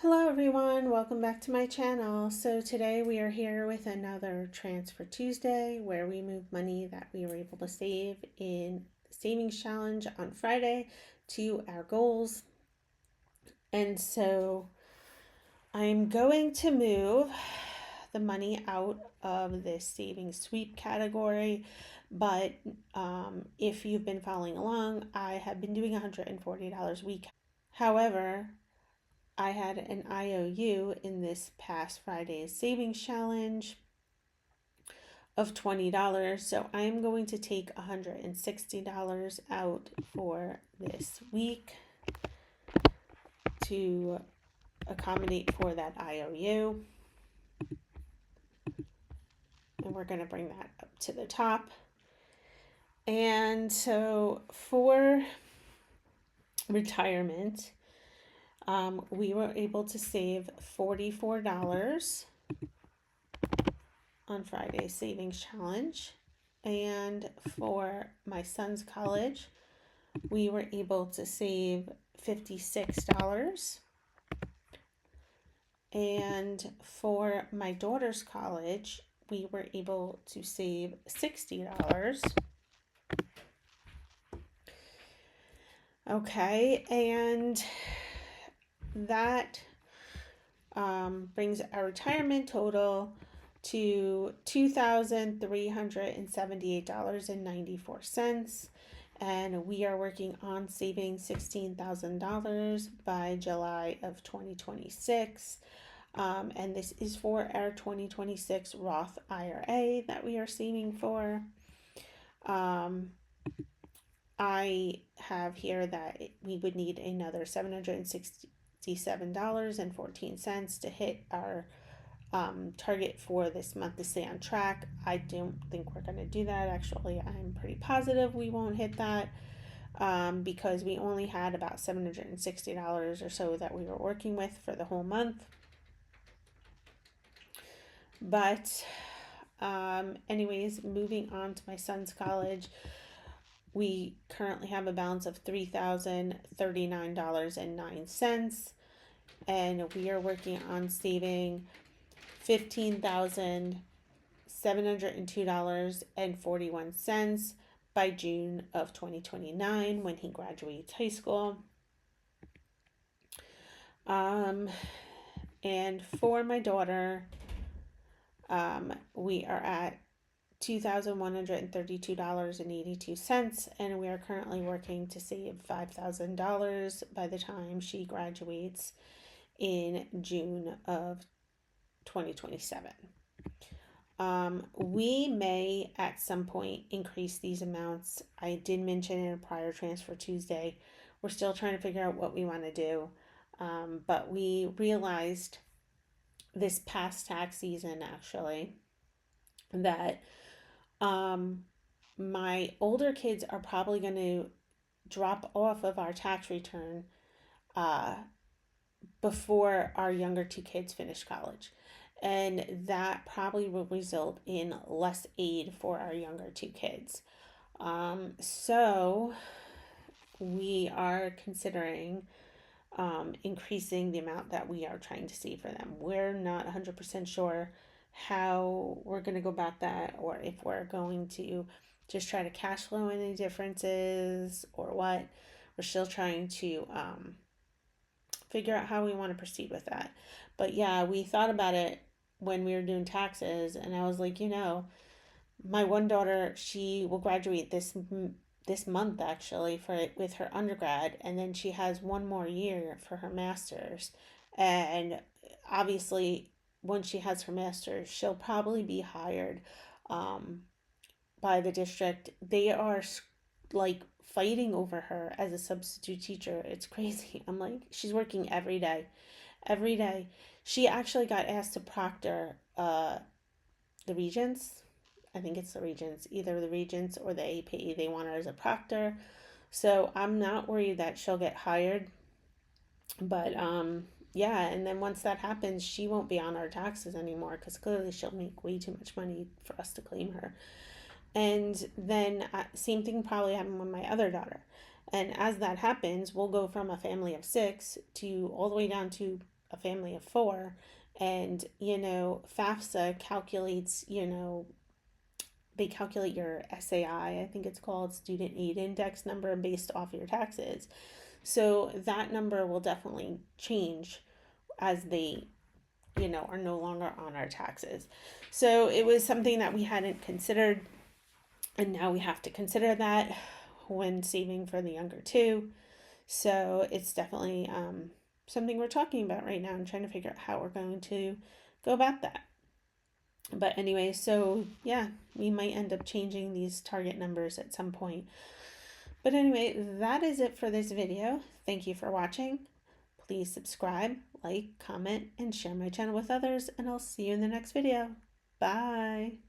Hello everyone, welcome back to my channel. So today we are here with another Transfer Tuesday where we move money that we were able to save in the savings challenge on Friday to our goals. And so I'm going to move the money out of this savings sweep category, but if you've been following along, I have been doing $140 a week. However, I had an IOU in this past Friday's savings challenge of $20. So I'm going to take $160 out for this week to accommodate for that IOU. And we're going to bring that up to the top. And so for retirement, we were able to save $44 on Friday's savings challenge. And for my son's college, we were able to save $56. And for my daughter's college, we were able to save $60. Okay, and that brings our retirement total to $2,378.94, and we are working on saving $16,000 by July of 2026. And this is for our 2026 Roth IRA that we are saving for. I have here that we would need another $767.14 to hit our target for this month to stay on track. I don't think we're going to do that. Actually, I'm pretty positive we won't hit that because we only had about $760 or so that we were working with for the whole month. But anyways, moving on to my son's college, we currently have a balance of $3,039.09, and we are working on saving $15,702.41 by June of 2029 when he graduates high school. And for my daughter, we are at $2,132.82, and we are currently working to save $5,000 by the time she graduates in June of 2027. We may at some point increase these amounts. I did mention in a prior Transfer Tuesday, we're still trying to figure out what we want to do, but we realized this past tax season actually that my older kids are probably going to drop off of our tax return before our younger two kids finish college. And that probably will result in less aid for our younger two kids. So we are considering increasing the amount that we are trying to save for them. We're not 100% sure how we're going to go about that, or if we're going to just try to cash flow any differences or what. We're still trying to figure out how we want to proceed with that. But yeah, we thought about it when we were doing taxes, and I was like, my one daughter, she will graduate this month actually with her undergrad, and then she has one more year for her master's. And obviously when she has her master's, she'll probably be hired by the district. They are like fighting over her as a substitute teacher. It's crazy. I'm like, she's working every day. She actually got asked to proctor the Regents. I think it's the Regents, either the Regents or the AP. They want her as a proctor. So I'm not worried that she'll get hired. But yeah, and then once that happens, she won't be on our taxes anymore because clearly she'll make way too much money for us to claim her. And then same thing probably happened with my other daughter. And as that happens, we'll go from a family of 6 to all the way down to a family of four. And, FAFSA calculates, they calculate your SAI, I think it's called Student Aid Index number, based off your taxes. So that number will definitely change as they, are no longer on our taxes. So it was something that we hadn't considered, and now we have to consider that when saving for the younger two. So it's definitely something we're talking about right now and trying to figure out how we're going to go about that. But anyway, so yeah, we might end up changing these target numbers at some point. But anyway, that is it for this video. Thank you for watching. Please subscribe, like, comment, and share my channel with others, and I'll see you in the next video. Bye.